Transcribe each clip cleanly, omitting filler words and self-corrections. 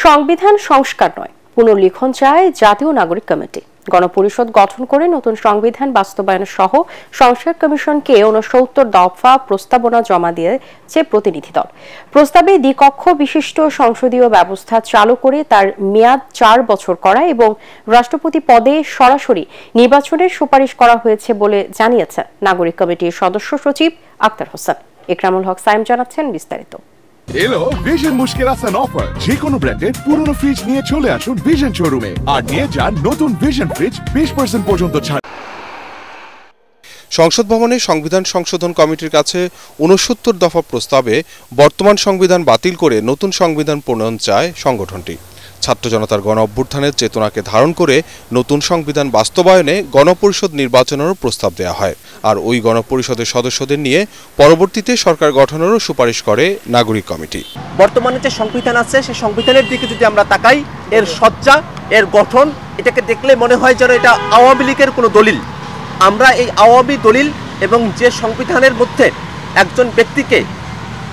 সংবিধান সংস্কার নয়, পুনর্লিখন চায় জাতীয় নাগরিক কমিটি। গণপরিষদ গঠন করে নতুন সংবিধান বাস্তবায়ন সহ সংস্কার কমিশনকে ৬৯ দফা প্রস্তাবনা জমা দিয়েছে প্রতিনিধি দল। প্রস্তাবে দ্বিকক্ষ বিশিষ্ট সংসদীয় ব্যবস্থা চালু করে তার মেয়াদ ৪ বছর করা এবং রাষ্ট্রপতি পদে সরাসরি নির্বাচনের সুপারিশ করা হয়েছে বলে জানিয়েছেন নাগরিক কমিটির সদস্য সচিব আক্তার হোসেন। ইকরামুল হক সাইম জানাচ্ছেন বিস্তারিত। এলো ভিশন মুশকিল আসান অফার। যে কোনো ব্র্যান্ডের পুরনো ফ্রিজ নিয়ে চলে আসুন ভিশন শোরুমে আর নিয়ে যান নতুন ভিশন ফ্রিজ 20% পর্যন্ত ছাড়। সংসদ ভবনে সংবিধান সংশোধন কমিটির কাছে ৬৯ দফা প্রস্তাবে বর্তমান সংবিধান বাতিল করে নতুন সংবিধান প্রণয়ন চায় সংগঠনটি। ছাত্র জনতার গণ অভ্যুত্থানের চেতনাকে ধারণ করে নতুন সংবিধান বাস্তবায়নে গণপরিষদ নির্বাচনেরও প্রস্তাব দেওয়া হয়, আর ওই গণপরিষদের সদস্যদের নিয়ে পরবর্তীতে সরকার গঠনেরও সুপারিশ করে নাগরিক কমিটি। বর্তমানে যে সংবিধান আছে সেই সংবিধানের দিকে যদি আমরা তাকাই, এর সজ্জা, এর গঠন, এটাকে দেখলে মনে হয় যেন এটা আওয়ামী লীগের কোনো দলিল। আমরা এই আওয়ামী দলিল এবং যে সংবিধানের মধ্যে একজন ব্যক্তিকে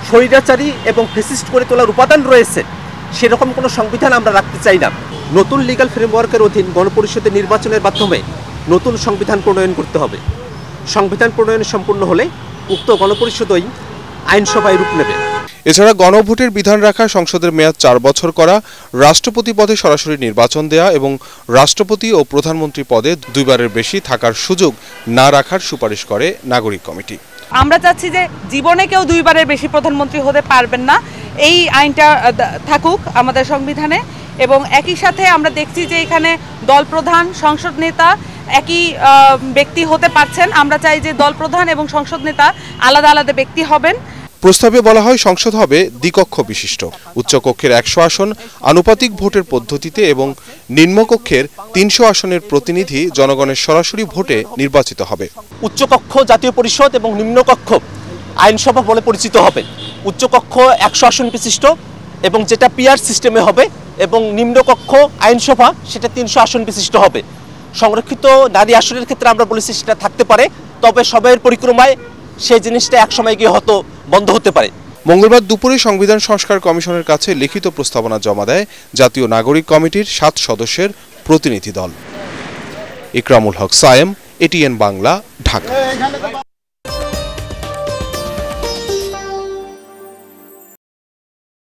স্বৈরাচারী এবং ফ্যাসিস্ট করে তোলার উপাদান রয়েছে, সেরকম কোনো সংবিধান আমরা রাখতে চাই না। নতুন লিগ্যাল ফ্রেমওয়ার্কের অধীন গণপরিষদের নির্বাচনের মাধ্যমে নতুন সংবিধান প্রণয়ন করতে হবে। সংবিধান প্রণয়ন সম্পূর্ণ হলে উক্ত গণপরিষদই আইনসভায় রূপ নেবে। এছাড়া গণভোটের বিধান রাখা, সংসদের মেয়াদ ৪ বছর করা, রাষ্ট্রপতি পদে সরাসরি নির্বাচন দেয়া এবং রাষ্ট্রপতি ও প্রধানমন্ত্রী পদে 2 বারের বেশি থাকার সুযোগ না রাখার সুপারিশ করে নাগরিক কমিটি। আমরা চাচ্ছি যে জীবনে কেউ 2 বারের বেশি প্রধানমন্ত্রী হতে পারবেন না, এই আইনটা থাকুক আমাদের সংবিধানে। এবং একই সাথে আমরা দেখছি যে এখানে দল প্রধান, সংসদ নেতা একই ব্যক্তি হতে পারছেন। আমরা চাই যে দল প্রধান এবং সংসদ নেতা আলাদা আলাদা ব্যক্তি হবেন। প্রস্তাবে বলা হয় সংসদ হবে দ্বিকক্ষ বিশিষ্ট, উচ্চকক্ষের 100 আসন আনুপাতিক ভোটের পদ্ধতিতে এবং নিম্নকক্ষের 300 আসনের প্রতিনিধি জনগণের সরাসরি ভোটে নির্বাচিত হবে। উচ্চকক্ষ জাতীয় পরিষদ এবং নিম্নকক্ষ আইনসভা বলে পরিচিত হবে। উচ্চকক্ষ 100 আসন বিশিষ্ট এবং যেটা পিআর সিস্টেমে হবে, এবং নিম্নকক্ষ আইনসভা সেটা 300 আসন বিশিষ্ট হবে। সংরক্ষিত নারী আসনের ক্ষেত্রে আমরা বলেছি সেটা থাকতে পারে, তবে সবাইয়ের পরিক্রমায় সেই জিনিসটা একসময় গিয়ে হয়তো বন্ধ হতে পারে। মঙ্গলবার দুপুরে সংবিধান সংস্কার কমিশনের কাছে লিখিত প্রস্তাবনা জমা দেয় জাতীয় নাগরিক কমিটির 7 সদস্যের প্রতিনিধি দল। ইকরামুল হক সায়েম, এটিএন বাংলা, ঢাকা।